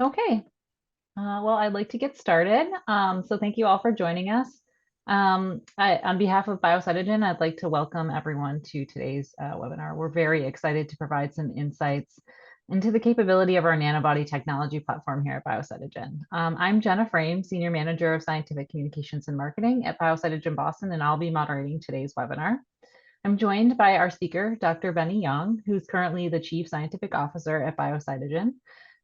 Okay, well, I'd like to get started. So thank you all for joining us. On behalf of Biocytogen, I'd like to welcome everyone to today's webinar. We're very excited to provide some insights into the capability of our nanobody technology platform here at Biocytogen. I'm Jenna Frame, Senior Manager of Scientific Communications and Marketing at Biocytogen Boston, and I'll be moderating today's webinar. I'm joined by our speaker, Dr. Benny Young, who's currently the Chief Scientific Officer at Biocytogen.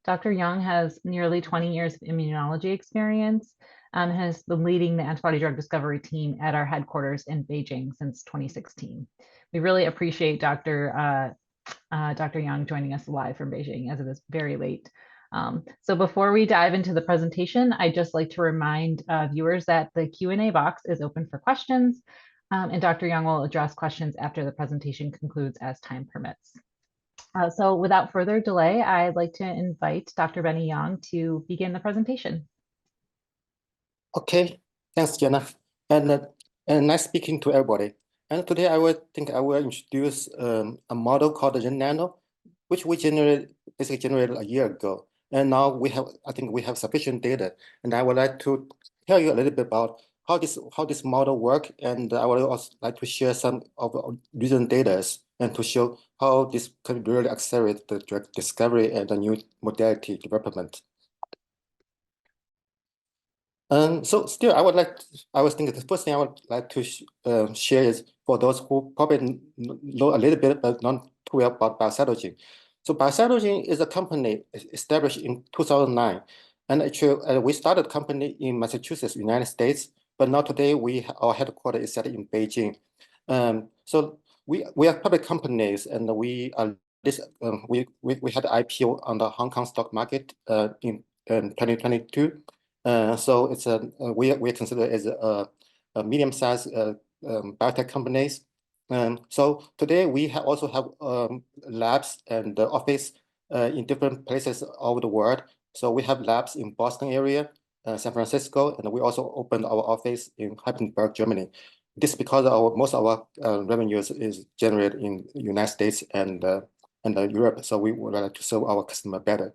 Dr. Young has nearly 20 years of immunology experience and has been leading the antibody drug discovery team at our headquarters in Beijing since 2016. We really appreciate Dr. Young joining us live from Beijing as it is very late. So before we dive into the presentation, I'd just like to remind viewers that the Q&A box is open for questions, and Dr. Young will address questions after the presentation concludes as time permits. So without further delay, I'd like to invite Dr. Benny Young to begin the presentation. Okay, thanks, Jenna. And nice speaking to everybody. And today I will introduce a model called the RenNano, which we basically generated a year ago. And now I think we have sufficient data. And I would like to tell you a little bit about how this model works. And I would also like to share some of our recent data and to show how this can really accelerate the drug discovery and the new modality development. So still, I was thinking the first thing I would like to share is for those who probably know a little bit but not too well about Biocytogen. So Biocytogen is a company established in 2009. And actually, we started the company in Massachusetts, United States, but now today our headquarters is set in Beijing. So we are public companies, and we had IPO on the Hong Kong stock market in 2022. So it's we consider as a medium-sized biotech companies. So today we also have labs and office in different places all over the world. So we have labs in Boston area, San Francisco, and we also opened our office in Heidelberg, Germany. This is because most of our revenues is generated in the United States and Europe. So we would like to serve our customer better.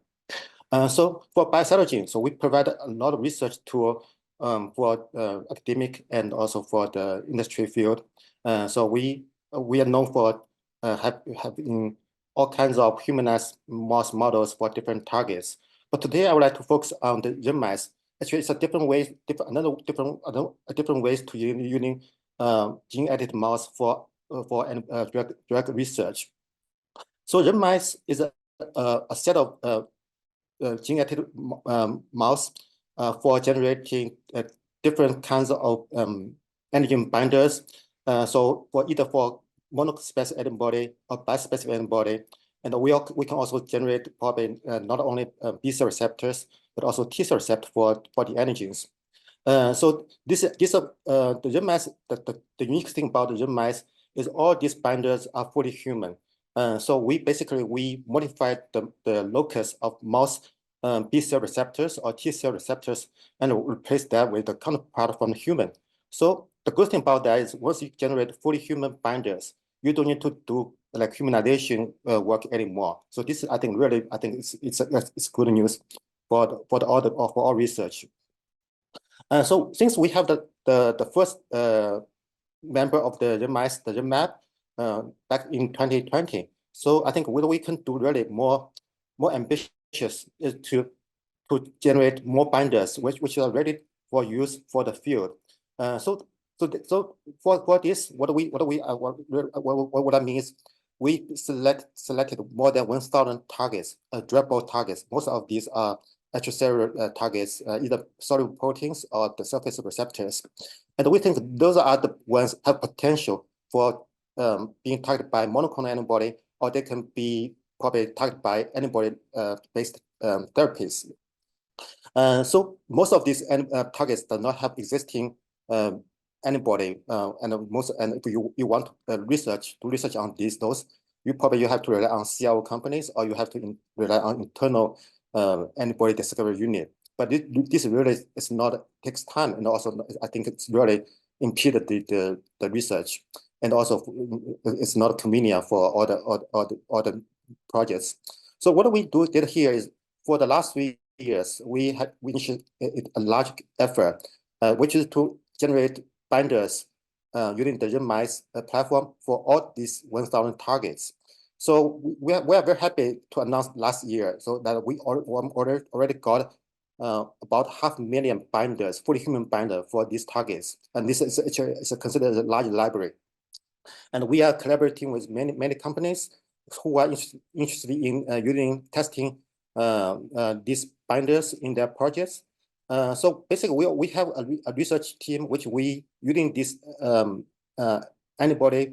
So for Biocytogen, so we provide a lot of research tool for academic and also for the industry field. So we are known for having all kinds of humanized mouse models for different targets. But today I would like to focus on the mice. Actually, it's a different ways to using gene-edited mouse for drug research. So mice is a set of gene-edited mouse for generating different kinds of antigen binders. So either for monospecific antibody or bispecific antibody, and we can also generate probably not only B cell receptors but also T cell receptors for the antigens. So the mice, the unique thing about the mice is all these binders are fully human. So we modified the locus of mouse B cell receptors or T cell receptors and replace that with the counterpart from the human. So the good thing about that is once you generate fully human binders, you don't need to do like humanization work anymore. So this I think it's good news for all research. So since we have the first member of the mice, the map back in 2020, so I think what we can do really more ambitious is to generate more binders which are ready for use for the field. So for this, what I mean is we selected more than 1,000 targets, druggable targets. Most of these are extracellular targets, either soluble proteins or the surface receptors. And we think those are the ones have potential for being targeted by monoclonal antibody, or they can be probably targeted by antibody-based therapies. So most of these targets do not have existing antibody, and if you want to do research on those, you have to rely on CRO companies, or you have to rely on internal antibody discovery unit. But this really is not takes time, and also I think it's really impeded the research, and also it's not convenient for all the projects. So what we did here is for the last 3 years, we initiated a large effort, which is to generate binders using the RenMice platform for all these 1,000 targets. So we are very happy to announce last year so that we already got about 500,000 binders, fully human binder for these targets. And this is considered a large library. And we are collaborating with many companies who are interested in using testing these binders in their projects. So basically, we have a research team which we using this antibody,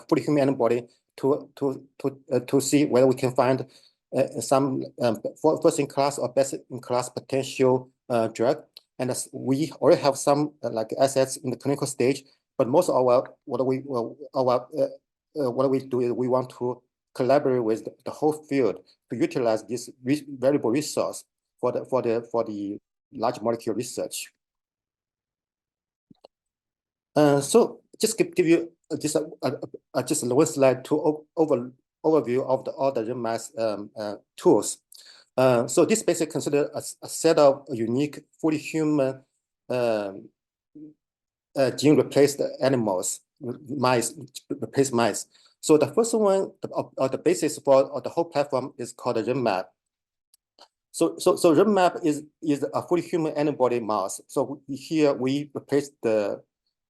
fully human antibody, to see whether we can find some first-in-class or best-in-class potential drug. And we already have some like assets in the clinical stage. But most of what we do is we want to collaborate with the whole field to utilize this valuable resource for the large molecule research. So just give you just one slide to overview of all the RenMice tools. So this basically considered a set of unique fully human gene replaced animals, replaced mice. So the first one, the basis for the whole platform is called the RenMap. So RenMap is a fully human antibody mouse. So here we replace the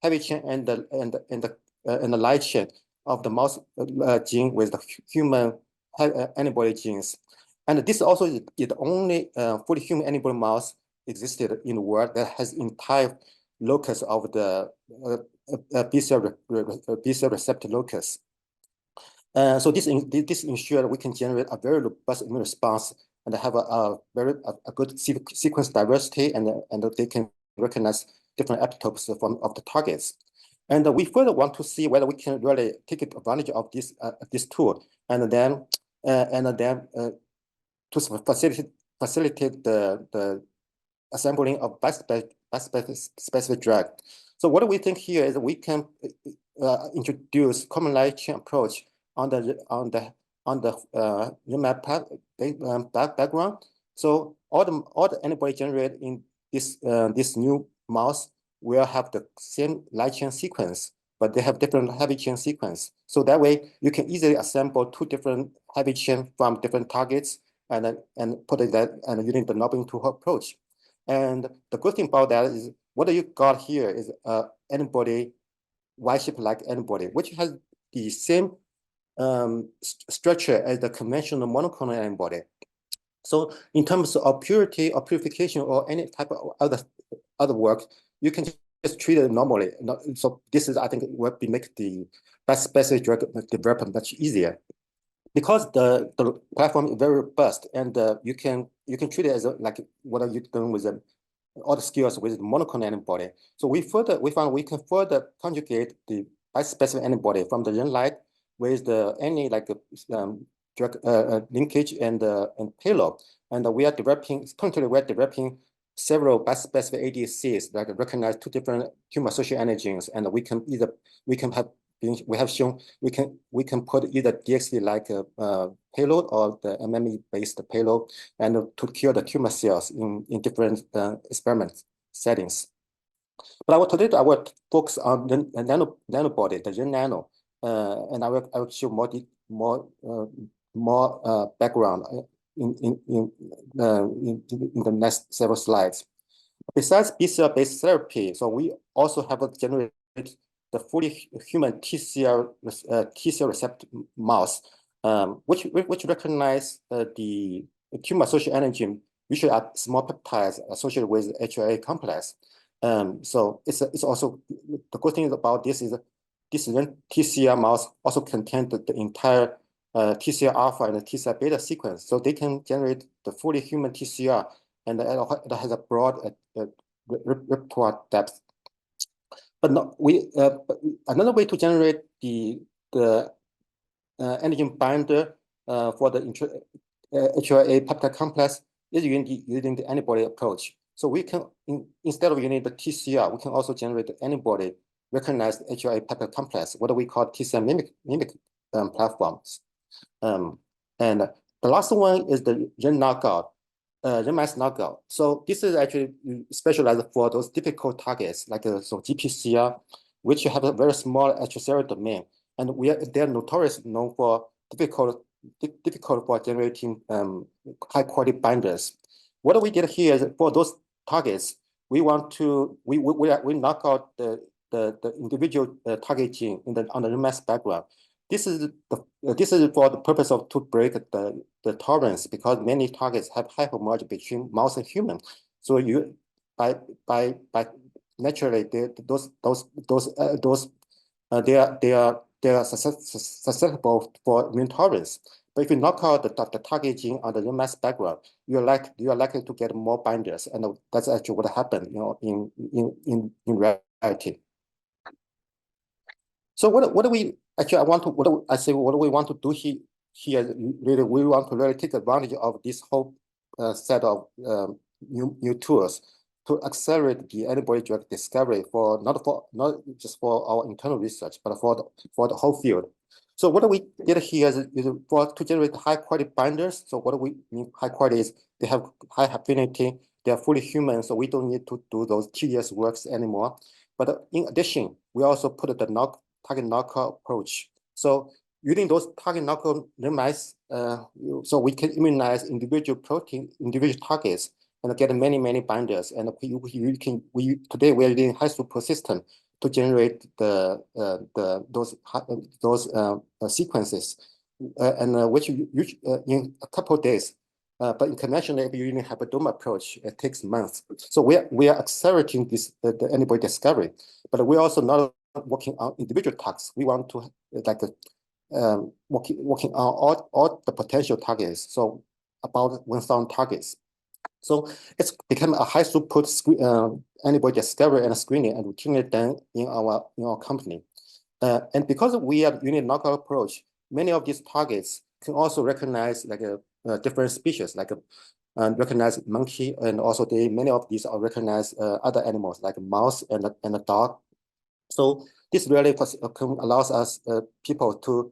heavy chain and the light chain of the mouse gene with the human antibody genes. And this also is the only fully human antibody mouse existed in the world that has entire locus of the B-cell receptor locus. So this ensures we can generate a very robust immune response and have a good sequence diversity, and they can recognize different epitopes of the targets. And we further want to see whether we can really take advantage of this tool, and then to facilitate the assembling of bispecific drug. So what we think here is we can introduce common light chain approach on the RenMap background. So all the antibody generated in this new mouse will have the same light chain sequence, but they have different heavy chain sequence. So that way you can easily assemble two different heavy chain from different targets and put it that and using the knobbing tool approach. And the good thing about that is what you got here is antibody Y-shape-like antibody, which has the same structure as the conventional monoclonal antibody. So in terms of purity or purification or any type of other work, you can just treat it normally. So this is, I think, what make the bispecific drug development much easier, because the platform is very robust, and you can treat it as like what are you doing with all the skills with monoclonal antibody. So we found we can further conjugate the bispecific antibody from the light with any like drug linkage and payload. And currently we're developing several bispecific ADCs that recognize two different tumor-associated antigens, and we have shown we can put either DXd like payload or the MME-based payload, and to kill the tumor cells in different experiment settings. But today I will focus on the nanobody, the RenNano, and I will show more background in the next several slides. Besides B-cell based therapy, so we also have generated the fully human T-cell receptor mouse, which recognize the tumor-associated antigen, usually are small peptides associated with HLA complex. So it's also the good thing about this is this TCR mouse also contains the entire TCR alpha and the TCR beta sequence, so they can generate the fully human TCR, and it has a broad repertoire depth. But another way to generate the antigen binder for the HLA peptide complex is using the antibody approach. So we can, instead of using the TCR, we can also generate the antibody recognized HLA peptide complex, what we call T-cell mimic platforms. And the last one is the Ren knockout. randomized knockout. So this is actually specialized for those difficult targets like so GPCR, which have a very small extracellular domain, and they're notoriously known for difficult for generating high quality binders. What we did here is for those targets, we want to we knock out the individual target gene on the randomized background. This is for the purpose of to break the tolerance because many targets have high homology between mouse and human. So you by naturally they are susceptible for immune tolerance. But if you knock out the target gene on the randomized background, you are likely to get more binders, and that's actually what happened, in reality. So what do we actually? What do we want to do here? Really, we want to really take advantage of this whole set of new tools to accelerate the antibody drug discovery not just for our internal research, but for the whole field. So what we did here is to generate high quality binders. So what do we mean high quality is they have high affinity, they are fully human, so we don't need to do those tedious works anymore. But in addition, we also put the target knockout approach. So using those target knockout mice, so we can immunize individual targets and get many binders. And today we are using high throughput system to generate those sequences, and which in a couple of days. But in conventional, if you're using hybridoma approach, it takes months. So we are accelerating this the antibody discovery, but we're also not working on individual tasks. We want to working on all the potential targets. So about 1,000 targets. So it's become a high throughput antibody discovery and screening and routinely done in our company. And because we are using knockout approach, many of these targets can also recognize like a different species, like recognize monkey, and also many of these are recognize other animals like mouse and a dog. So this really allows us people to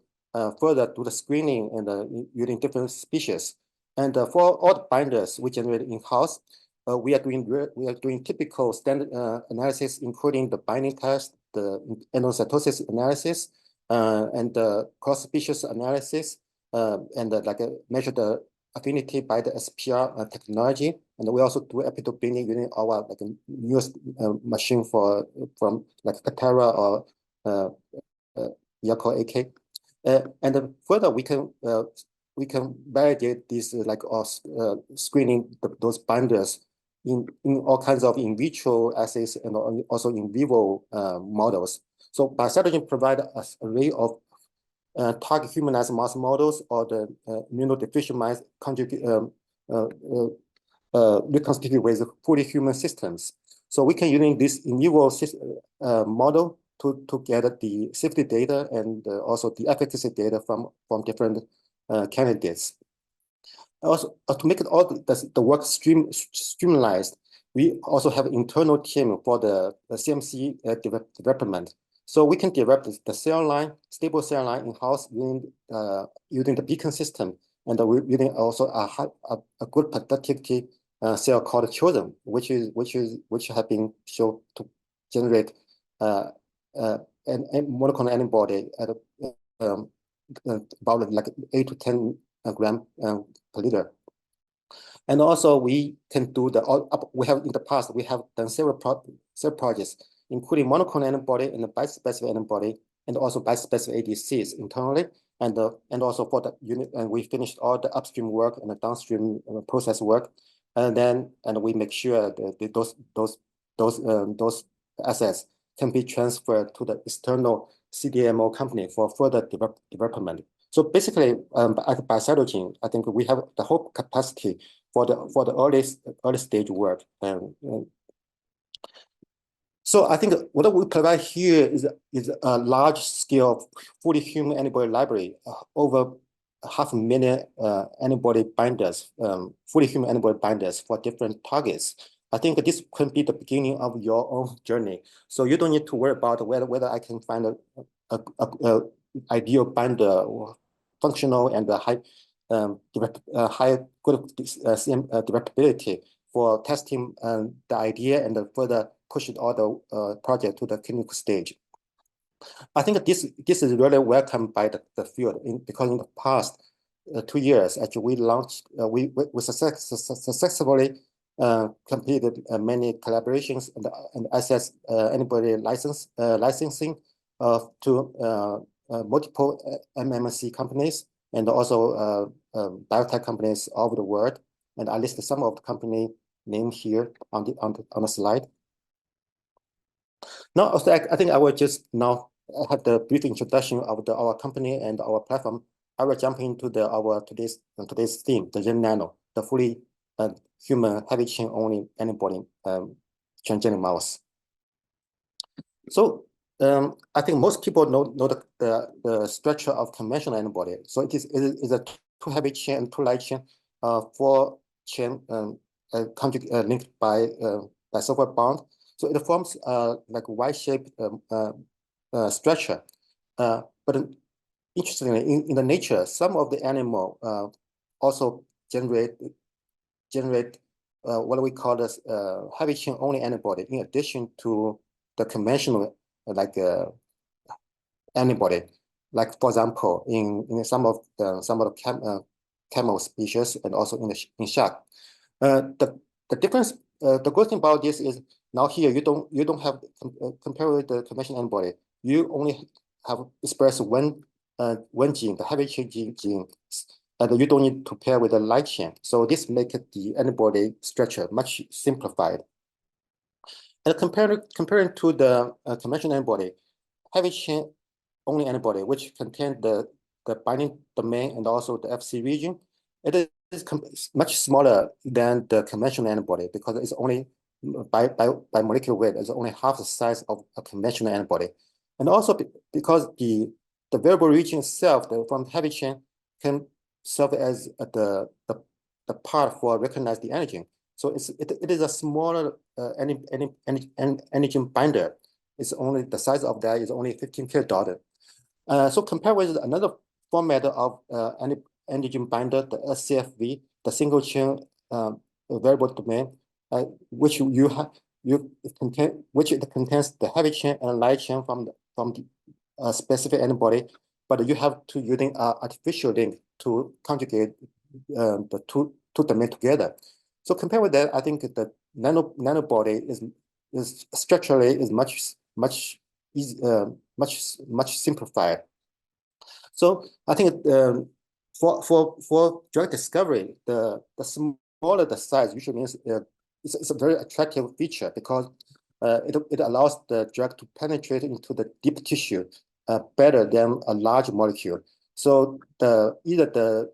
further do the screening and using different species. And for all the binders we generate in-house, we are doing typical standard analysis, including the binding test, the endocytosis analysis, and the cross-species analysis, and measure the affinity by the SPR technology. And we also do epitope binding using our newest machine from like Katera or Yako AK. And further, we can validate this screening those binders in all kinds of in vitro assays and also in vivo models. So Biocytogen provide us an array of target humanized mouse models or the immunodeficient mice reconstituted with fully human systems. So we can use this in vivo model to get the safety data and also the efficacy data from different candidates. Also, to make it all the work streamlined, we also have an internal team for the CMC development. So we can develop the cell line, stable cell line in-house using the beacon system, and we're using also a good productivity cell called Chosen, which have been shown to generate a monoclonal antibody at about like 8 to 10 gram per liter. And also we can do we have in the past, we have done several projects, including monoclonal antibody and the bispecific antibody, and also bispecific ADCs internally, and also for the unit, and we finished all the upstream work and the downstream process work, and we make sure that those assets can be transferred to the external CDMO company for further development. So basically, at Biocytogen, I think we have the whole capacity for the early stage work. So I think what we provide here is a large scale fully human antibody library, over 500,000 antibody binders, fully human antibody binders for different targets. I think this can be the beginning of your own journey. So you don't need to worry about whether I can find a ideal binder or functional and high good developability for testing the idea and further pushing all the project to the clinical stage. I think this is really welcomed by the field because in the past 2 years, actually, we launched, we successfully completed many collaborations and assets antibody licensing to multiple MMC companies and also biotech companies all over the world. And I listed some of the company named here on the slide. Now, also, I think I will just now have the brief introduction of our company and our platform. I will jump into our today's theme, the RenNano, the fully human heavy chain only antibody transgenic mouse. So I think most people know the structure of conventional antibody. So it is a 2 heavy chain and 2 light chain, 4 chain linked by sulfur bond. So it forms like a Y-shaped structure. But interestingly, in the nature, some of the animal also generate what we call this heavy chain only antibody, in addition to the conventional antibody. Like for example, in some of the camel species and also in shark. The difference, the good thing about this is now here you don't have compare with the conventional antibody. You only have expressed one gene, the heavy chain gene, and you don't need to pair with the light chain. So this makes the antibody structure much simplified. And comparing to the conventional antibody, heavy chain only antibody, which contains the binding domain and also the Fc region, it is much smaller than the conventional antibody because it's only by molecular weight, it's only half the size of a conventional antibody. And also because the variable region itself from heavy chain can serve as the part for recognize the antigen. So it is a smaller antigen binder. It's only the size of that is only 15 kilodalton. So compared with another format of antigen binder, the SCFV, the single chain variable domain, which it contains the heavy chain and light chain from the specific antibody, but you have to using artificial link to conjugate the two domain together. So compared with that, I think the nanobody is structurally is much simplified. So I think for drug discovery, the smaller the size usually means it's a very attractive feature because it allows the drug to penetrate into the deep tissue better than a large molecule. So either the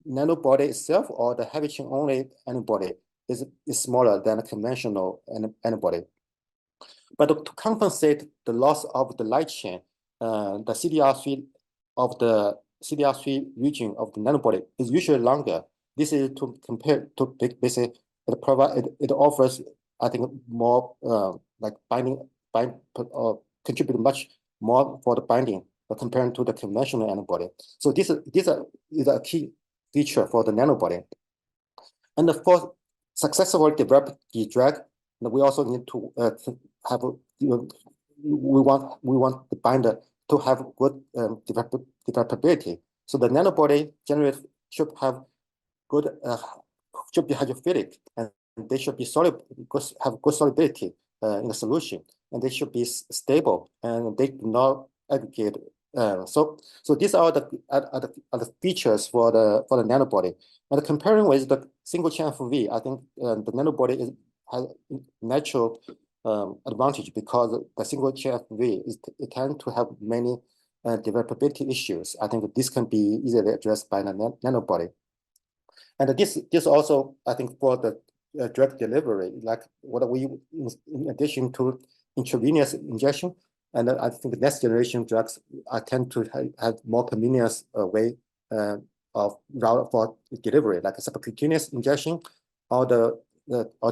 nanobody itself or the heavy chain only antibody is smaller than a conventional antibody. But to compensate the loss of the light chain, the CDR3 of the CDR3 region of the nanobody is usually longer. This is to compare to basically it offers, I think, more like contribute much more for the binding comparing to the conventional antibody. So this is a key feature for the nanobody. And of course, successfully develop the drug, we also need to have we want the binder to have good developability. So the nanobody should have good should be hydrophilic, and they should be have good solubility in the solution, and they should be stable, and they do not aggregate. So these are the features for the nanobody. And comparing with the single chain FV, I think the nanobody has natural advantage because the single chain FV it tends to have many developability issues. I think this can be easily addressed by the nanobody. And this also, I think, for the drug delivery, like what we, in addition to intravenous injection, and I think the next generation drugs tend to have more convenience way of route for delivery, like a subcutaneous injection, or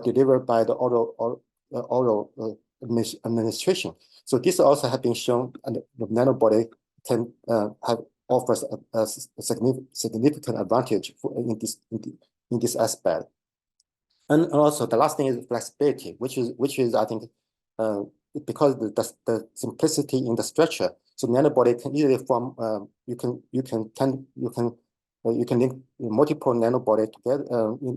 delivered by the oral administration. So this also have been shown, and the nanobody can have offers a significant advantage in this aspect. And also the last thing is flexibility, which is I think because the simplicity in the structure, so nanobody can easily form. You can link multiple nanobody together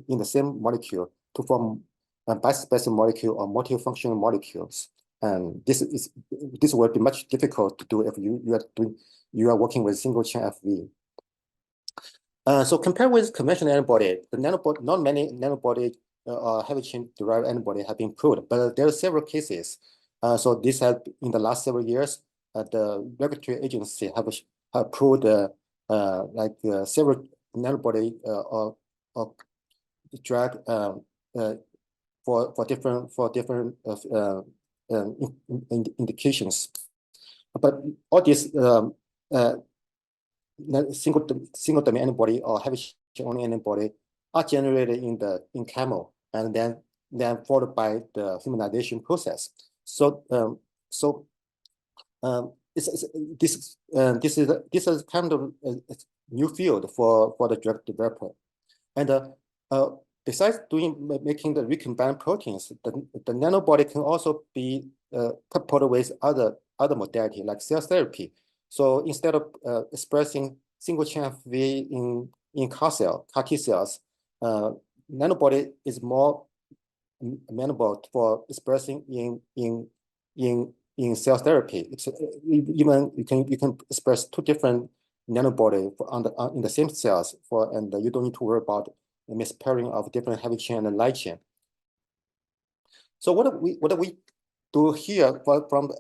in the same molecule to form a bispecific molecule or multifunctional molecules. And this will be much difficult to do if you are working with single chain FV. So compared with conventional antibody, the nanobody, not many nanobody heavy chain derived antibody have been proved, but there are several cases. So this has in the last several years, the regulatory agency have approved several nanobody drug for different indications. But all these single domain antibody or heavy chain only antibody are generated in camel and then followed by the humanization process. So this is kind of a new field for the drug developer. And besides making the recombinant proteins, the nanobody can also be coupled with other modality like cell therapy. So instead of expressing single chain FV in CAR T cells, nanobody is more amenable for expressing in cell therapy. It's even you can express two different nanobody in the same cells and you don't need to worry about the mispairing of different heavy chain and light chain. So what do we do here from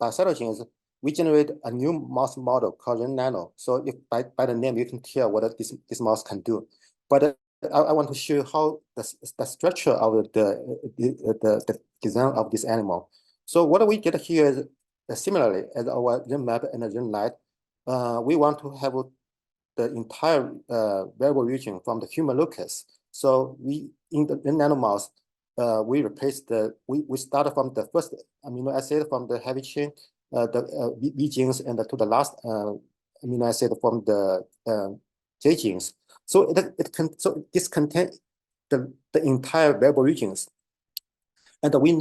Biocytogen is we generate a new mouse model called RenNano. So if by the name you can tell what this mouse can do. But I want to show you how the structure of the design of this animal. So what we get here is similarly as our RenMap and the RenLight, we want to have the entire variable region from the human locus. So in the RenNano mouse, we started from the first amino acid from the heavy chain, the V genes, and to the last amino acid from the J genes. So this contains the entire variable regions, and we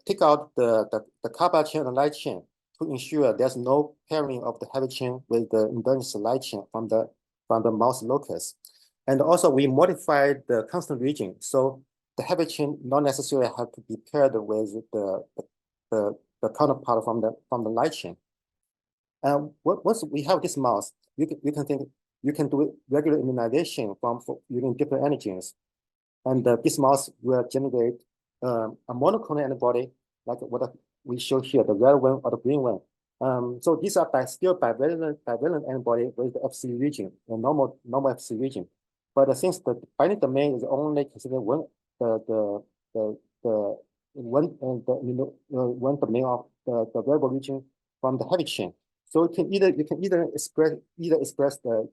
take out the carbon chain and light chain to ensure there's no pairing of the heavy chain with the endogenous light chain from the mouse locus. And also we modify the constant region, so the heavy chain not necessarily have to be paired with the counterpart from the light chain. And once we have this mouse, you can do regular immunization using different antigens, and this mouse will generate a monoclonal antibody like what we show here, the red one or the green one. So these are still bivalent antibody with the FC region, the normal FC region. But since the binding domain is only considered one one domain of the variable region from the heavy chain, so you can either express the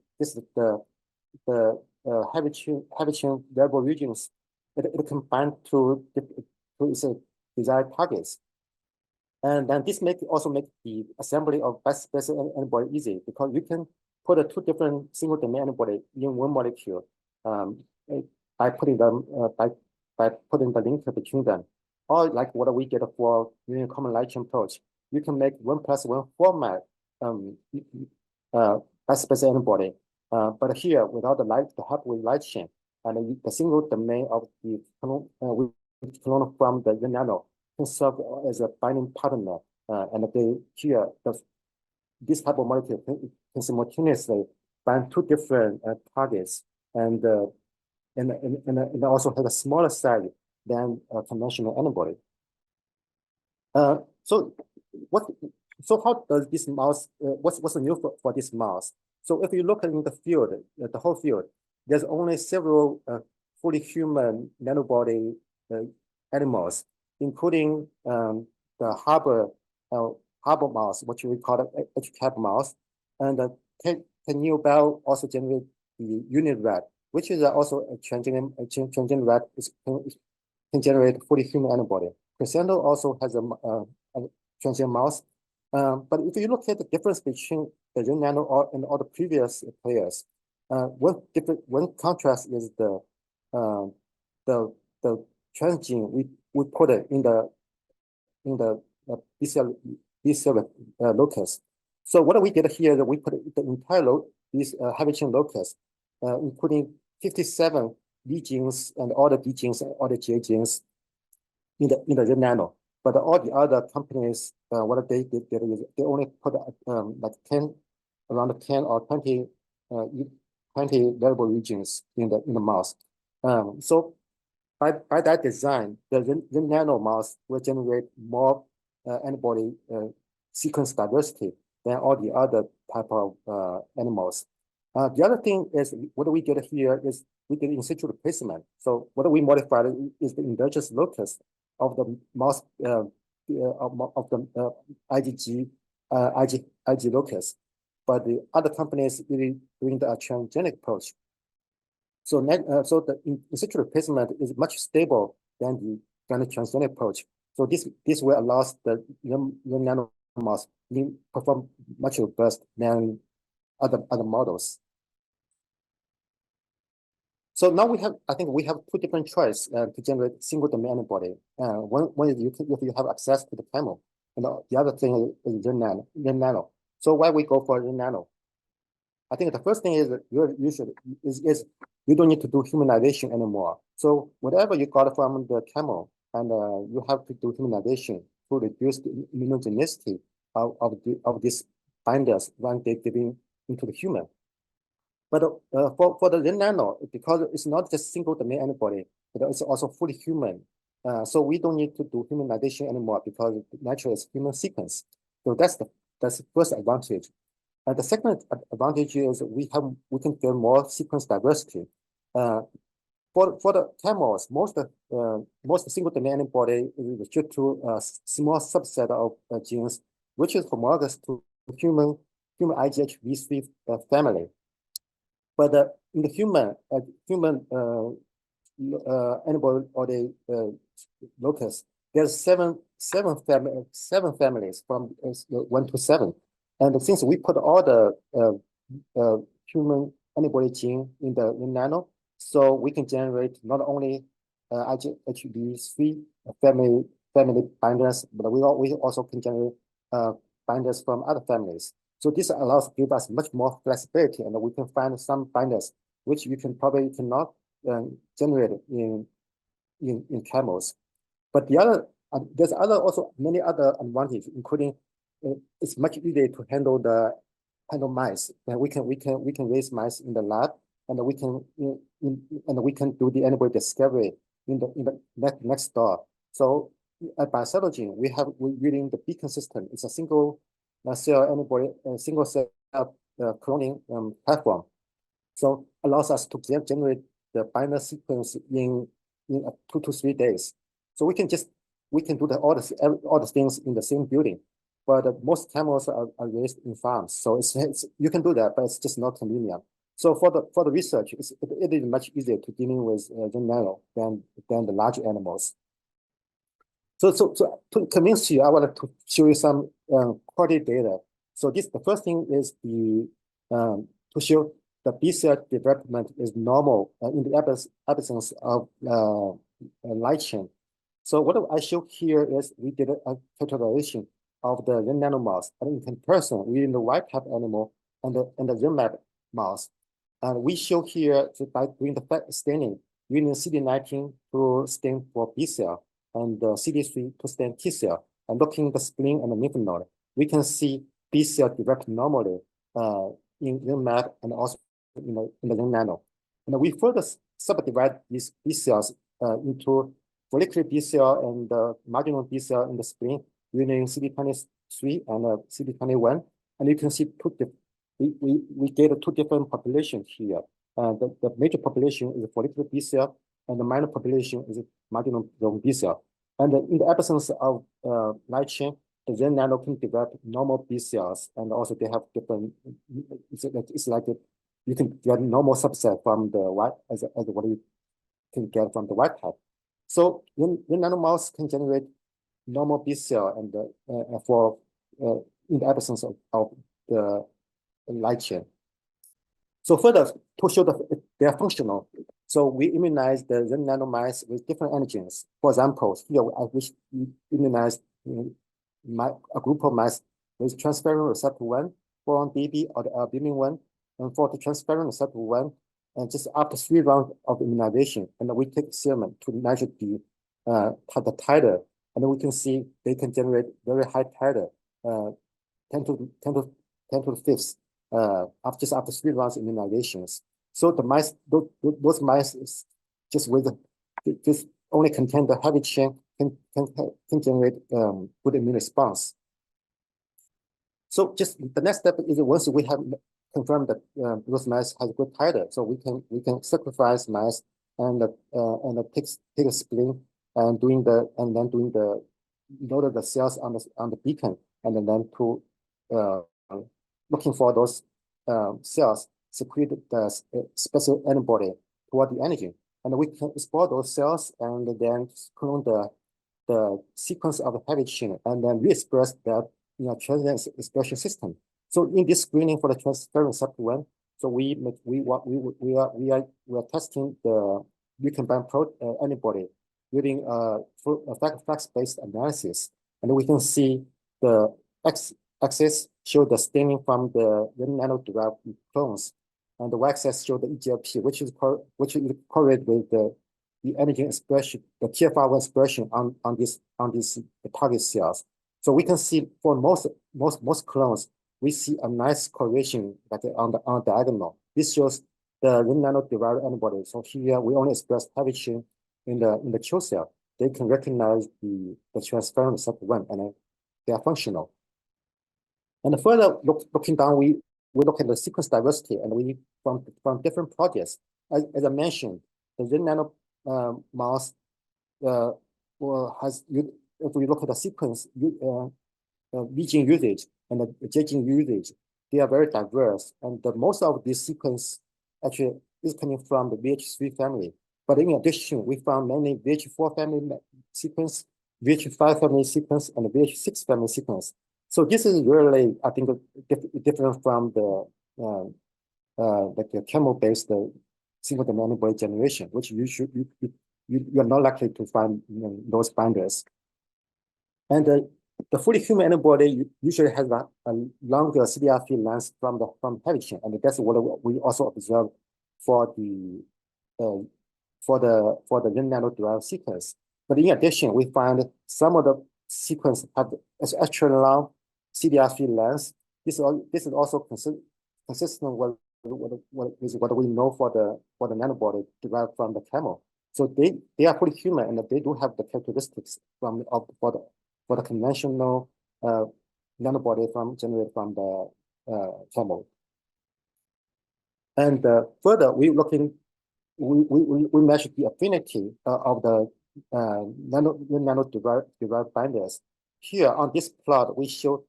heavy chain variable regions. It can bind to its desired targets. And then this also make the assembly of bispecific antibody easy, because you can put two different single domain antibody in one molecule by putting them by putting the linker between them, or like what we get for using common light chain approach. You can make 1+1 format bispecific antibody, but here without the help with light chain, and the single domain of the clone from the RenNano can serve as a binding partner, and this type of molecule can simultaneously bind two different targets, and also has a smaller size than a conventional antibody. So how does this mouse? What's new for this mouse? So if you look in the field, the whole field, there's only several fully human nanobody animals, including the harbor mouse, what we call the HCAb mouse, and the Canubel also generate the unit rat, which is also a transgenic rat, can generate fully human antibody. Crescendo also has a transgenic mouse. But if you look at the difference between the RenNano and all the previous players. One contrast is uh, the transgene we put it in the B cell locus. So what we did here is we put the entire this heavy chain locus, including 57 B genes and all the B genes and all the J genes in the RenNano. But all the other companies, what they did is they only put like 10, around 10 or 20, 20 variable regions in the mouse. So by that design, the RenNano mouse will generate more antibody sequence diversity than all the other type of animals. The other thing is what we did here is we did in situ replacement. So what we modified is the endogenous locus of the mouse of the IG locus, but the other companies really doing the transgenic approach. So the in situ replacement is much stable than the transgenic approach. So this will allow the nano mouse to perform much robust than other models. So now I think we have two different choices to generate single domain antibody. One is if you have access to the camel, and the other thing is RenNano. So why we go for RenNano? I think the first thing is you don't need to do humanization anymore. So whatever you got from the camel, and you have to do humanization to reduce the immunogenicity of these binders when they giving into the human. But for the RenNano, because it's not just single domain antibody, but it's also fully human. So we don't need to do humanization anymore because naturally it's human sequence. So that's the first advantage. And the second advantage is we can get more sequence diversity. For the camels, most single domain antibody is restricted to a small subset of genes, which is homologous to human IGHV3 family. But in the human antibody locus, there's seven families from 1 to 7. And since we put all the human antibody gene in the Nano, so we can generate not only IGHV3 family binders, but we also can generate binders from other families. So this give us much more flexibility, and we can find some binders which you probably cannot generate in camels. But there's also many other advantages, including it's much easier to handle mice. And we can raise mice in the lab, and we can do the antibody discovery in the next door. So at Biocytogen, we're using the Beacon system. It's a single cell antibody, single cell cloning platform. So allows us to generate the binder sequence in 2 to 3 days. So we can do all the things in the same building. But most camels are raised in farms, so you can do that, but it's just not convenient. So for the research, it is much easier to dealing with RenNano than the large animals. So to convince you, I wanted to show you some quality data. So the first thing is to show the B cell development is normal in the absence of light chain. So what I show here is we did a categorization of the RenNano mouse, and in comparison, we in the wild type animal and the RenMab mouse. And we show here by doing the staining, using CD19 to stain for B cell and CD3 to stain T cell, and looking at the spleen and the lymph node, we can see B cell develop normally in RenMab and also in the RenNano. And we further subdivide these B cells into follicular B cell and marginal B cell in the spleen using CD23 and CD21, and you can see we get two different populations here. The major population is follicular B cell, and the minor population is marginal B cell. And in the absence of light chain, the RenNano can develop normal B cells, and also they have different. It's like you can get normal subset from the white as what you can get from the white type. So RenNano mouse can generate normal B cell and in the absence of the light chain. So further, to show that they are functional, so we immunize the RenNano mice with different antigens. For example, here I wish we immunize a group of mice with transferrin receptor 1 for BB or the albumin 1, and for the transferrin receptor 1, and just after 3 rounds of immunization, and then we take serum to measure the titer, and then we can see they can generate very high titer, 10 to the fifth, after 3 rounds of immunizations. So the mice, those mice just only contain the heavy chain can generate good immune response. So just the next step is once we have confirmed that those mice has good titer, so we can sacrifice mice and take a spleen and then doing the load the cells on the beacon, and then to looking for those cells secrete the special antibody toward the antigen, and we can explore those cells and then clone the sequence of the heavy chain and then re-express that in a transient expression system. So in this screening for the transferrin receptor 1, so we are testing the recombinant antibody using a flex-based analysis, and we can see the x-axis show the staining from the RenNano-derived clones, and the y-axis show the EGLP, which is correlated with the antigen expression, the TFR1 expression on these the target cells. So we can see for most clones, we see a nice correlation like on diagonal. This shows the RenNano-derived antibody. So here we only express heavy chain in the kill cell. They can recognize the transferrin receptor 1, and they are functional. And further looking down, we look at the sequence diversity, and we from different projects. As I mentioned, the RenNano mouse if we look at the sequence V gene usage and the J gene usage, they are very diverse, and most of this sequence actually is coming from the VH3 family. But in addition, we found many VH4 family sequence, VH5 family sequence, and VH6 family sequence. So this is really, I think, different from the like the camel-based single antibody generation, which you're not likely to find those binders. And the fully human antibody usually has a longer CDR3 length from heavy chain, and that's what we also observe for the RenNano-derived sequence. But in addition, we find some of the sequence have extra long CDR3 length. This is also consistent with what we know for the nanobody derived from the camel. So they are fully human, and they do have the characteristics for the conventional nanobody generated from the camel. And further, we measure the affinity of the nano-derived binders. Here on this plot, we show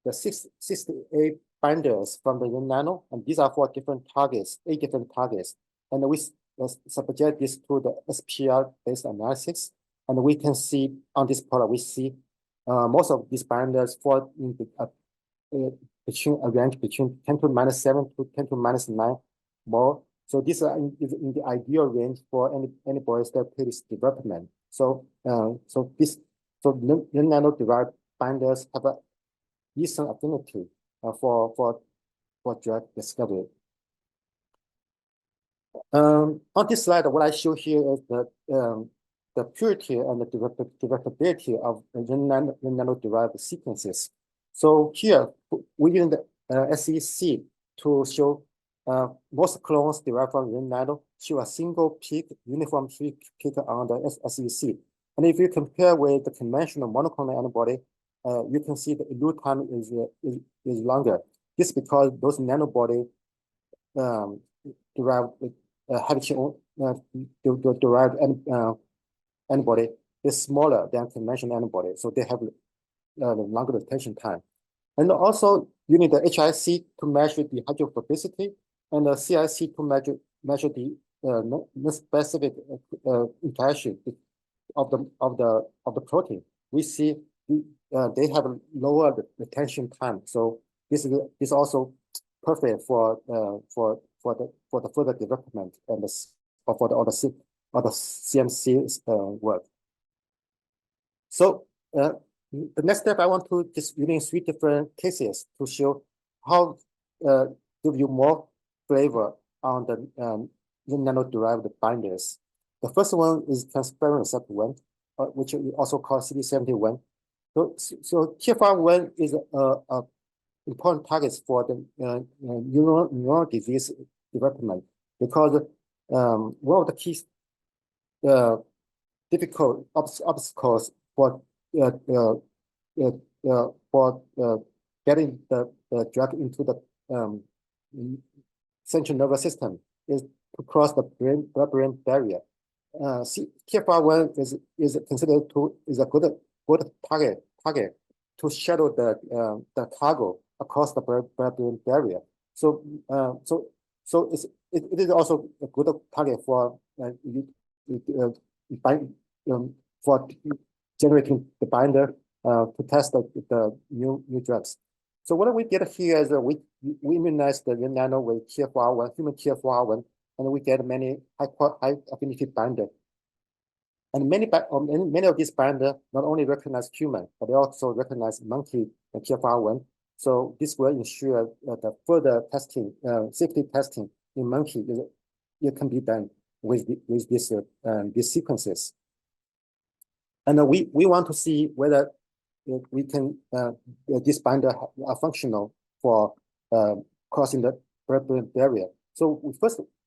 the 68 binders from the RenNano, and these are for different targets, 8 different targets. And we subject this to the SPR-based analysis, and we can see on this plot, we see most of these binders fall in between a range between 10 to minus 7 to 10 to minus 9 more. So this is in the ideal range for antibody therapeutics development. So RenNano-derived binders have a decent affinity for drug discovery. On this slide, what I show here is the purity and the developability of RenNano-derived sequences. So here, we use the SEC to show most clones derived from RenNano show a single peak, uniform peak on the SEC. And if you compare with the conventional monoclonal antibody, you can see the elute time is longer. This is because those nanobody derived heavy chain derived antibody is smaller than conventional antibody, so they have longer retention time. And also, you need the HIC to measure the hydrophilicity, and the CIC to measure the non-specific interaction of the protein. We see they have a lower retention time, so this also perfect for the further development and or for the other CMC work. So the next step, I want to just using 3 different cases to show how give you more flavor on the nano-derived binders. The first one is transferrin receptor 1, which we also call CD71. So TFR1 is a important target for the neural disease development because one of the key difficult obstacles for getting the drug into the central nervous system is to cross the blood-brain barrier. TFR1 is considered is a good target to shuttle the cargo across the blood-brain barrier. So it is also a good target for for generating the binder to test the new drugs. So what we did here is we immunized the nano with TFR1, human TFR1, and we get many high affinity binder. And many of these binder not only recognize human, but they also recognize monkey and TFR1. So this will ensure the further testing, safety testing in monkey it can be done with these sequences. And we want to see whether we can this binder are functional for crossing the blood-brain barrier. So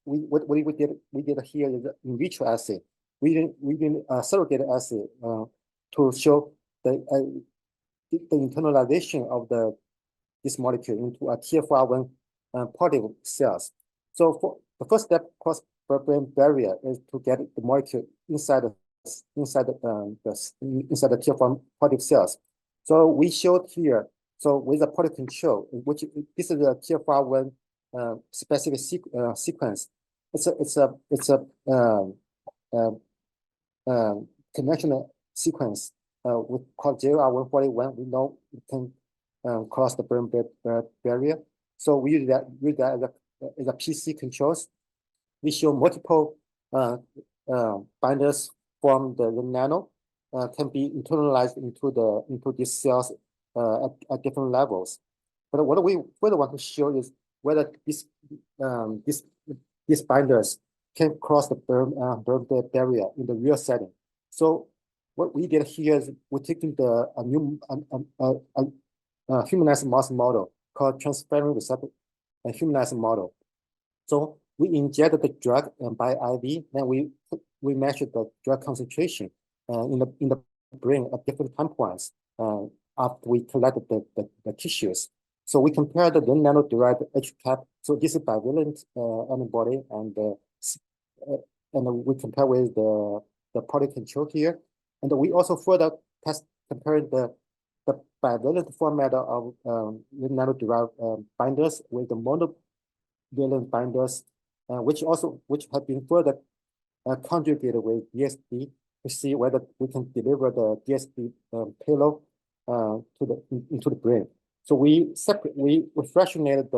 what we did here is in vitro assay. We did a surrogate assay to show the internalization of this molecule into a TFR1 positive cells. So for the first step cross blood-brain barrier is to get the molecule inside the TFR1 positive cells. So we showed here. So with a product control, which this is a TFR1 specific sequence. It's a conventional sequence with called JR141. We know it can cross the blood-brain barrier. So we use that as a PC controls. We show multiple binders from the nano can be internalized into these cells at different levels. But what we further want to show is whether these binders can cross the blood-brain barrier in the real setting. So what we did here is we're taking a new humanized mouse model called transferrin receptor humanized model. So we injected the drug by IV, then we measured the drug concentration in the brain at different time points after we collected the tissues. So we compared the nano-derived HCAb. So this is bivalent antibody, and we compare with the product control here, and we also further compared the bivalent format of nano-derived binders with the monovalent binders, which have been further conjugated with DSP to see whether we can deliver the DSP payload into the brain. So we fractionated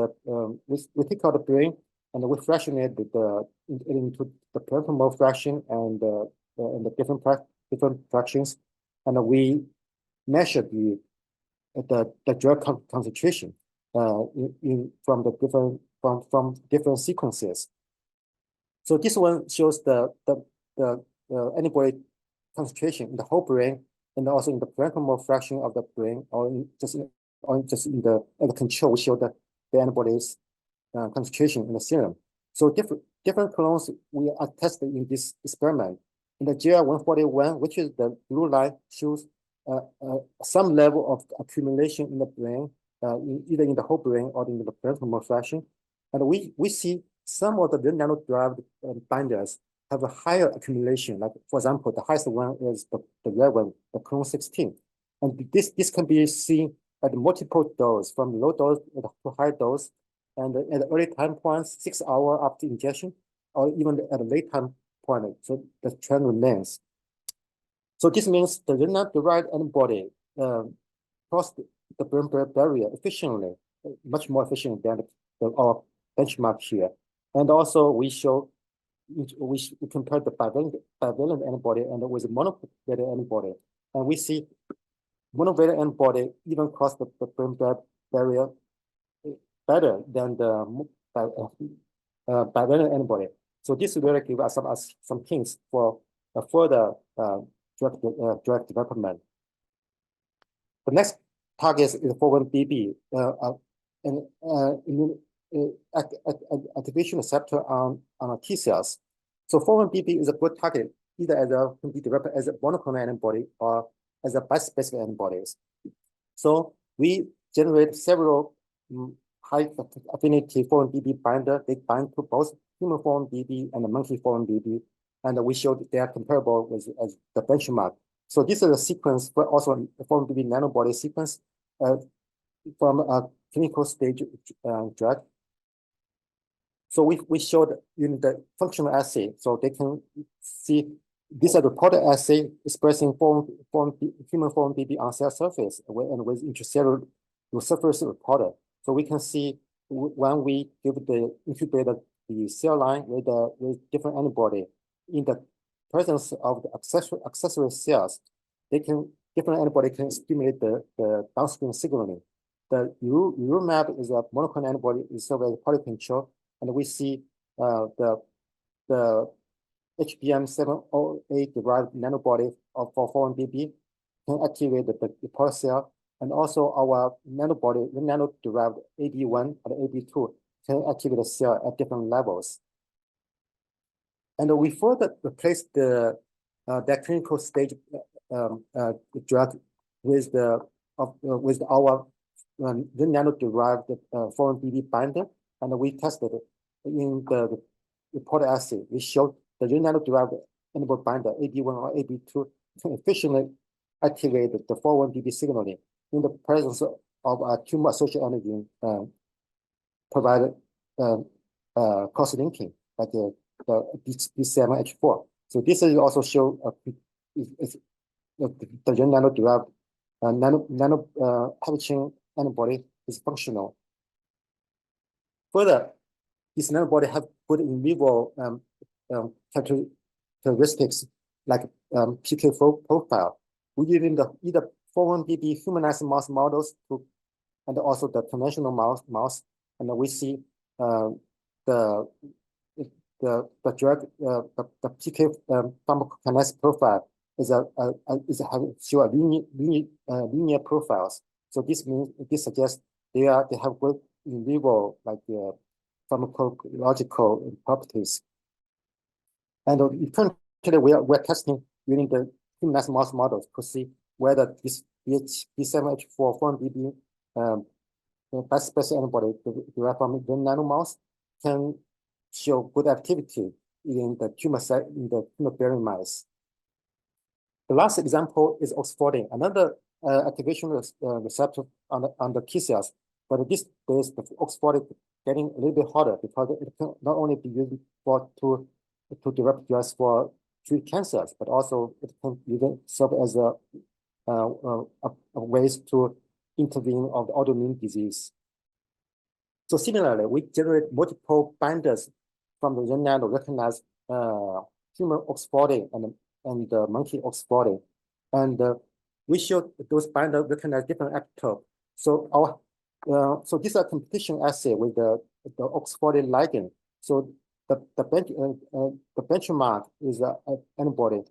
we take out the brain and we fractionated into the peripheral fraction and the different fractions, and we measured the drug concentration from different sequences. So this one shows the antibody concentration in the whole brain and also in the peripheral fraction of the brain, or just in the control. We show the antibodies concentration in the serum. So different clones we are tested in this experiment. In the JR141, which is the blue line, shows some level of accumulation in the brain, either in the whole brain or in the peripheral fraction. And we see some of the nano-derived binders have a higher accumulation. Like, for example, the highest one is the red one, the clone 16. And this can be seen at multiple doses, from low dose to high dose, and at the early time points, 6 hours after injection, or even at a late time point. So the trend remains. So this means the nano-derived antibody crossed the blood-brain barrier efficiently, much more efficient than our benchmark here. And also we compare the bivalent antibody and with monovalent antibody, and we see monovalent antibody even cross the blood-brain barrier better than the bivalent antibody. So this really gives us some hints for further drug development. The next target is 4-1BB, an activation receptor on T cells. So 4-1BB is a good target, either can be developed as a monoclonal antibody or as a bispecific antibodies. So we generate several high affinity 4-1BB binder. They bind to both human 4-1BB and the monkey 4-1BB, and we showed they are comparable with as the benchmark. So this is a sequence for also 4-1BB nanobody sequence from a clinical stage drug. So we showed in the functional assay, so they can see these are reported assay expressing human 4-1BB on cell surface and with intracellular surface reporter. So we can see when we give the incubator the cell line with different antibody in the presence of the accessory cells, different antibody can stimulate the downstream signaling. The urumab is a monoclonal antibody, is served as quality control, and we see the HBM708 derived nanobody for 4-1BB can activate the reporter cell, and also our nanobody, the nano-derived AB1 or AB2 can activate the cell at different levels. And we further replace that clinical stage drug with our the nano-derived 4-1BB binder, and we tested it in the reported assay. We showed the nano-derived antibody binder AB1 or AB2 can efficiently activate the 4-1BB signaling in the presence of a tumor-associated antigen provided cross-linking like the B7H4. So this is also show the nano-derived heavy chain antibody is functional. Further, this nanobody have good in vivo characteristics like PK profile. We using either 4-1BB humanized mouse models and also the conventional mouse, and we see the drug the PK pharmacokinetics profile is show a linear profiles. So this suggests they have good in vivo like pharmacological properties. And currently we're testing using the humanized mouse models to see whether this B7H4 4-1BB bispecific antibody derived from the nano mouse can show good activity in the tumor-bearing mice. The last example is OX40, another activation receptor on the T cells, but this days the OX40 getting a little bit harder because it can not only be used to develop drugs for treat cancers, but also it can even serve as a ways to intervene of the autoimmune disease. So similarly, we generate multiple binders from the RenNano recognized human OX40 and the monkey OX40, and we showed those binders recognize different epitopes. So so these are competition assay with the OX40 ligand. So the benchmark is an antibody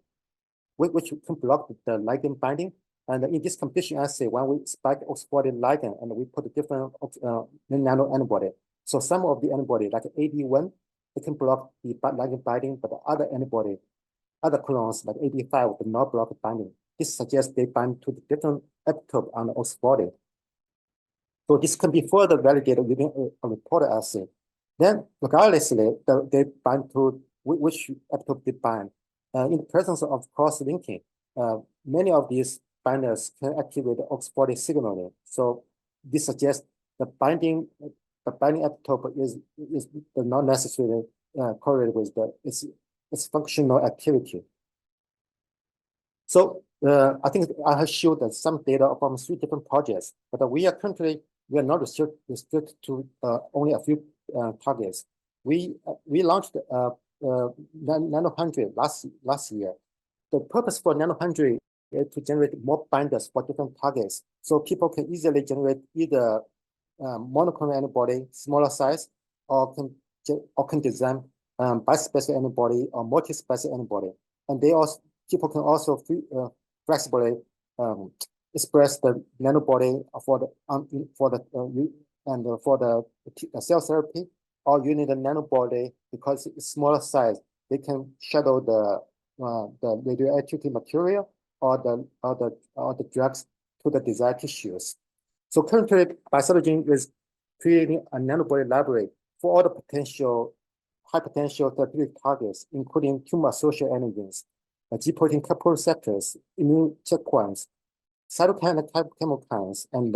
which can block the ligand binding. And in this competition assay, when we spike OX40 ligand and we put a different nano antibody, so some of the antibody like AB1, it can block the ligand binding, but the other antibody, other clones like AB5 will not block binding. This suggests they bind to the different epitope on the OX40. So this can be further validated within a reporter assay. Then, regardlessly, they bind to which epitope they bind. In the presence of cross-linking, many of these binders can activate the OX40 signaling. So this suggests the binding epitope is not necessarily correlated with its functional activity. So I think I have showed some data from 3 different projects, but we are currently we are not restricted to only a few targets. We launched Nano-100 last year. The purpose for Nano-100 is to generate more binders for different targets, so people can easily generate either monoclonal antibody, smaller size, or can design bispecific antibody or multispecific antibody. And people can also flexibly express the nanobody for the cell therapy, or you need a nanobody because it's smaller size. They can shadow the radioactivity material or the drugs to the desired tissues. So currently, Biocytogen is creating a nanobody library for all the high potential therapeutic targets, including tumor-associated antigens, G-protein coupled receptors, immune checkpoints, cytokine and chemokines, and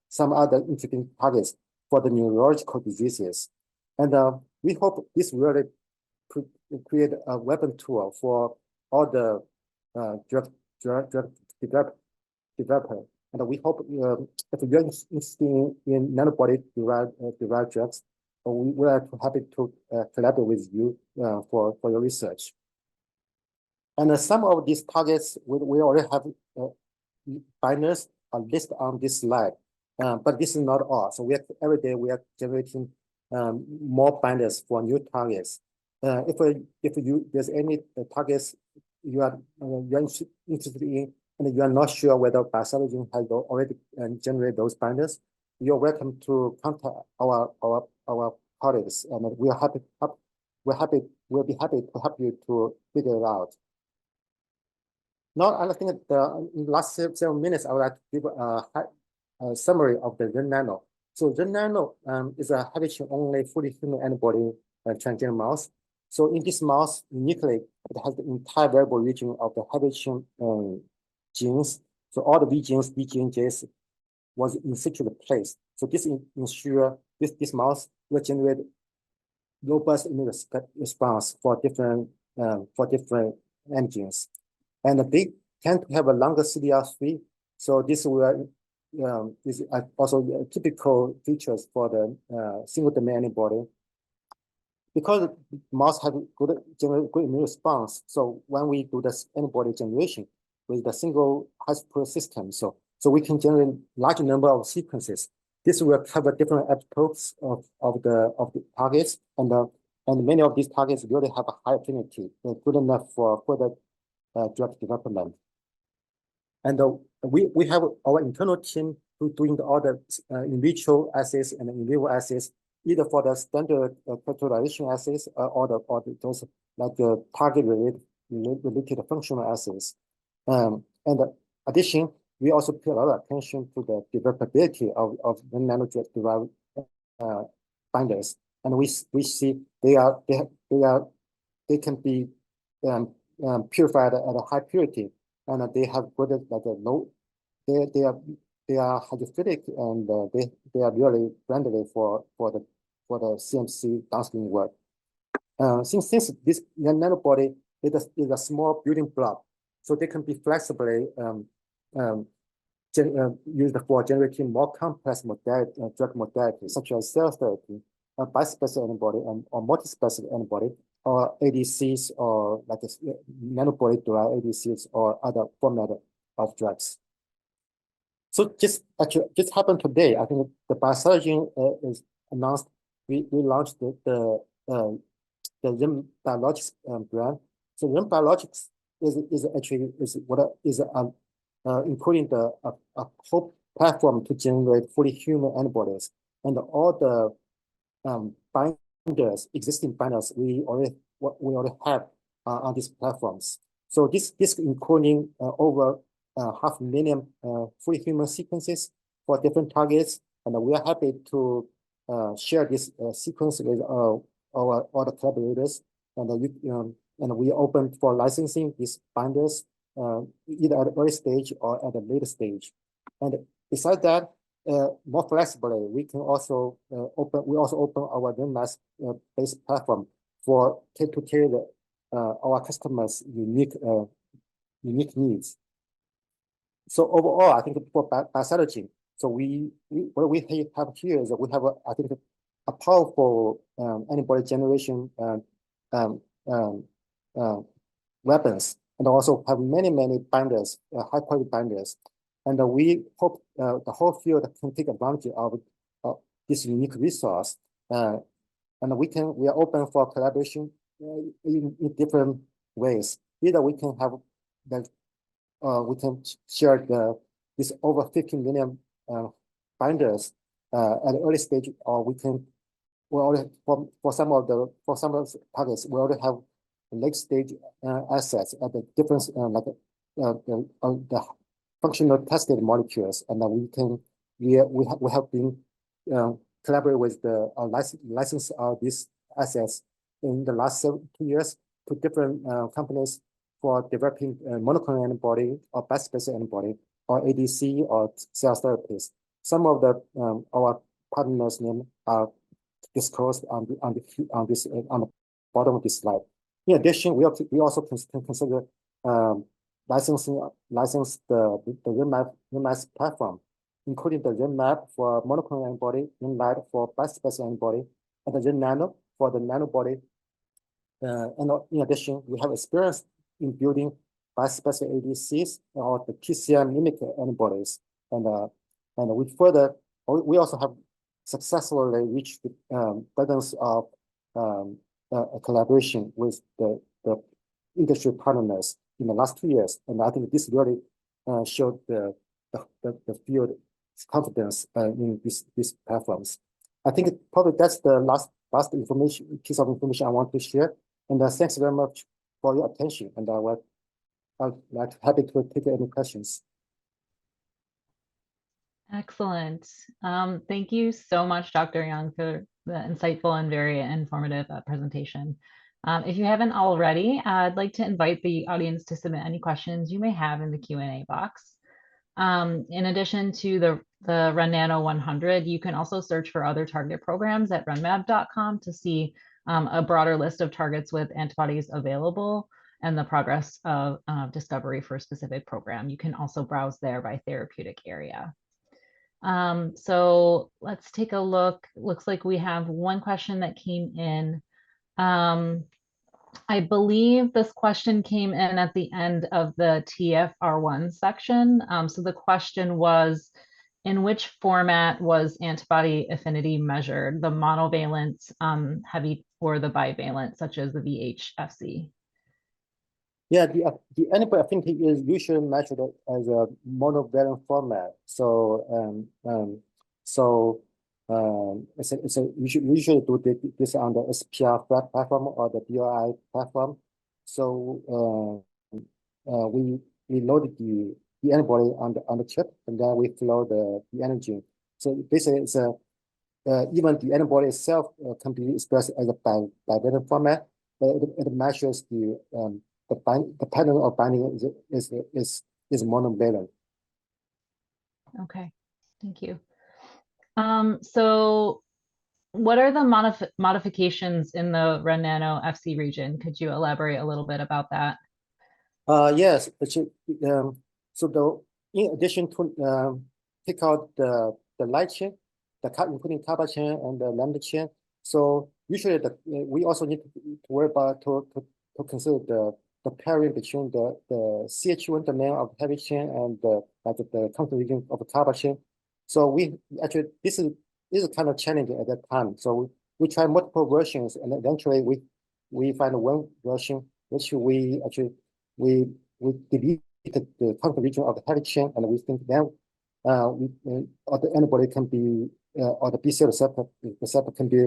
some other interesting targets for the neurological diseases. And we hope this really create a weapon tool for all the drug developer. And we hope if you're interested in nanobody-derived drugs, we are happy to collaborate with you for your research. And some of these targets, we already have binders listed on this slide, but this is not all. So every day we are generating more binders for new targets. If there's any targets you're interested in, and you are not sure whether Biocytogen has already generated those binders, you're welcome to contact our colleagues, and we'll be happy to help you to figure it out. Now, I think in the last several minutes, I would like to give a summary of the RenNano. So RenNano is a heavy chain-only fully human antibody transgenic mouse. So in this mouse, uniquely, it has the entire variable region of the heavy chain genes. So all the V genes, B gene, Js was in situ placed. So this ensure this mouse will generate robust immune response for different antigens, and they tend to have a longer CDR3. So this will is also typical features for the single domain antibody. Because mouse have good immune response, so when we do this antibody generation with the single high-throughput system, so we can generate large number of sequences. This will cover different epitopes of the targets, and many of these targets really have a high affinity, good enough for further drug development. And we have our internal team who doing all the in vitro assays and in vivo assays, either for the standard characterization assays or those like the target related functional assays. And addition, we also pay a lot of attention to the developability of the nanodrug-derived binders, and we see they can be purified at a high purity, and they have good like a low. They are hydrophilic, and they are really friendly for the CMC downstream work. Since this nanobody is a small building block, so they can be flexibly used for generating more complex drug modalities, such as cell therapy, bispecific antibody, or multispecific antibody, or ADCs, or like nanobody-derived ADCs, or other format of drugs. So just happened today. I think the Biocytogen is announced. We launched the RenBiologics brand. So RenBiologics is including a whole platform to generate fully human antibodies, and all the binders, existing binders we already have on these platforms. So this including over 500,000 fully human sequences for different targets, and we are happy to share this sequence with all the collaborators, and we are open for licensing these binders either at the early stage or at a later stage. And besides that, more flexibly, we can also open our RenMass-based platform to tailor our customers' unique needs. So overall, I think for Biocytogen, So what we have here is that we have I think a powerful antibody generation um, um, uh, weapons, and also have many binders, high quality binders. And we hope the whole field can take advantage of this unique resource. And we are open for collaboration in different ways. Either we can have the we can share this over 15 million binders at the early stage, or we already for some of the targets we already have late stage assets at the different the functional tested molecules, and we have been collaborate with the license these assets in the last 2 years to different companies for developing monoclonal antibody or bispecific antibody or ADC or cell therapies. Some of the our partners' name are disclosed on the bottom of this slide. In addition, we also can consider license the RenMap platform, including the RenMap for monoclonal antibody, RenMap for bispecific antibody, and the RenNano for the nanobody. And in addition, we have experience in building bispecific ADCs or the TCM mimic antibodies, and we also have successfully reached the balance of a collaboration with the industry partners in the last 2 years, and I think this really showed the field's confidence in these platforms. I think probably that's the last piece of information I want to share. And thanks very much for your attention. And I'd like happy to take any questions. Excellent. Thank you so much, Dr. Young, for the insightful and very informative presentation. If you haven't already, I'd like to invite the audience to submit any questions you may have in the Q&A box. In addition to the RenNano 100, you can also search for other target programs at renmab.com to see a broader list of targets with antibodies available and the progress of discovery for a specific program. You can also browse there by therapeutic area. So let's take a look. Looks like we have one question that came in. I believe this question came in at the end of the TFR1 section. So the question was, in which format was antibody affinity measured, the monovalent, heavy, or the bivalent, such as the VHFC? Yeah, the antibody affinity is usually measured as a monovalent format. So we usually do this on the SPR platform or the BOI platform. So we load the antibody on the chip, and then we flow the antigen. So basically, it's even the antibody itself can be expressed as a bivalent format, but it measures the pattern of binding is monovalent. Okay, thank you. So what are the modifications in the RenNano FC region? Could you elaborate a little bit about that? Yes, so in addition to take out the light chain, including kappa chain and the lambda chain. So usually we also need to worry about to consider the pairing between the CH1 domain of heavy chain and the contact region of the kappa chain. So we actually this is kind of challenging at that time. So we try multiple versions, and eventually we find one version which we deleted the contact region of the heavy chain, and we think then or the antibody can be or the B cell receptor can be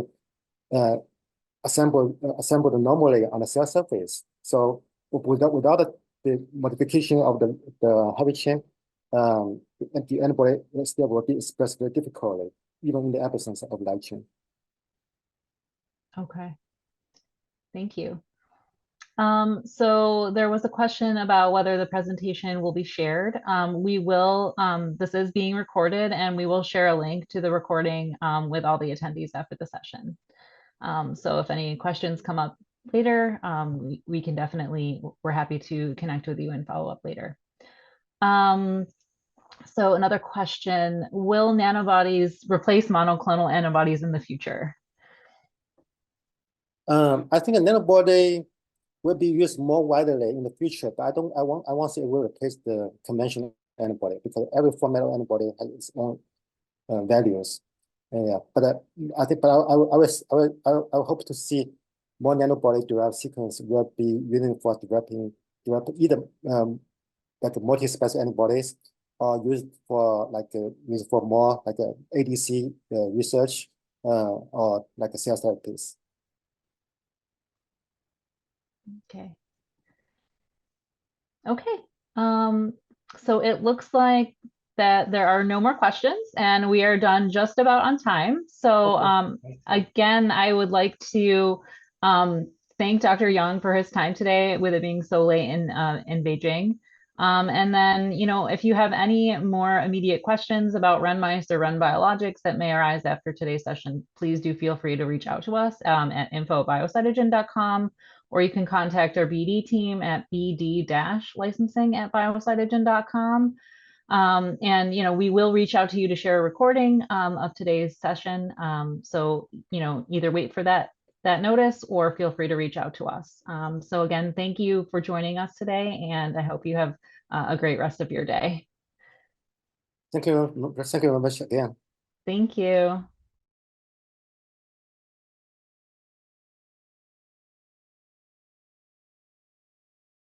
assembled normally on the cell surface. So without the modification of the heavy chain, the antibody still will be expressed very difficultly, even in the absence of light chain. Okay, thank you. So there was a question about whether the presentation will be shared. We will, this is being recorded, and we will share a link to the recording with all the attendees after the session. So if any questions come up later, we can definitely, we're happy to connect with you and follow up later. So another question, will nanobodies replace monoclonal antibodies in the future? I think a nanobody will be used more widely in the future, but I won't say it will replace the conventional antibody because every format of antibody has its own values. Yeah, but I think, but I will hope to see more nanobody-derived sequence will be used for develop either like multispecific antibodies or used for more like ADC research or like a cell therapies. Okay. Okay. Um, so it looks like that there are no more questions and we are done just about on time. So Okay. again, I would like to thank Dr. Young for his time today with it being so late in Beijing. And then, if you have any more immediate questions about Ren mice or Ren biologics that may arise after today's session, please do feel free to reach out to us at info@biocytogen.com, or you can contact our BD team at bd-licensing@biocytogen.com. And we will reach out to you to share a recording of today's session. So either wait for that notice or feel free to reach out to us. So again, thank you for joining us today, and I hope you have a great rest of your day. Thank you very much again. Thank you.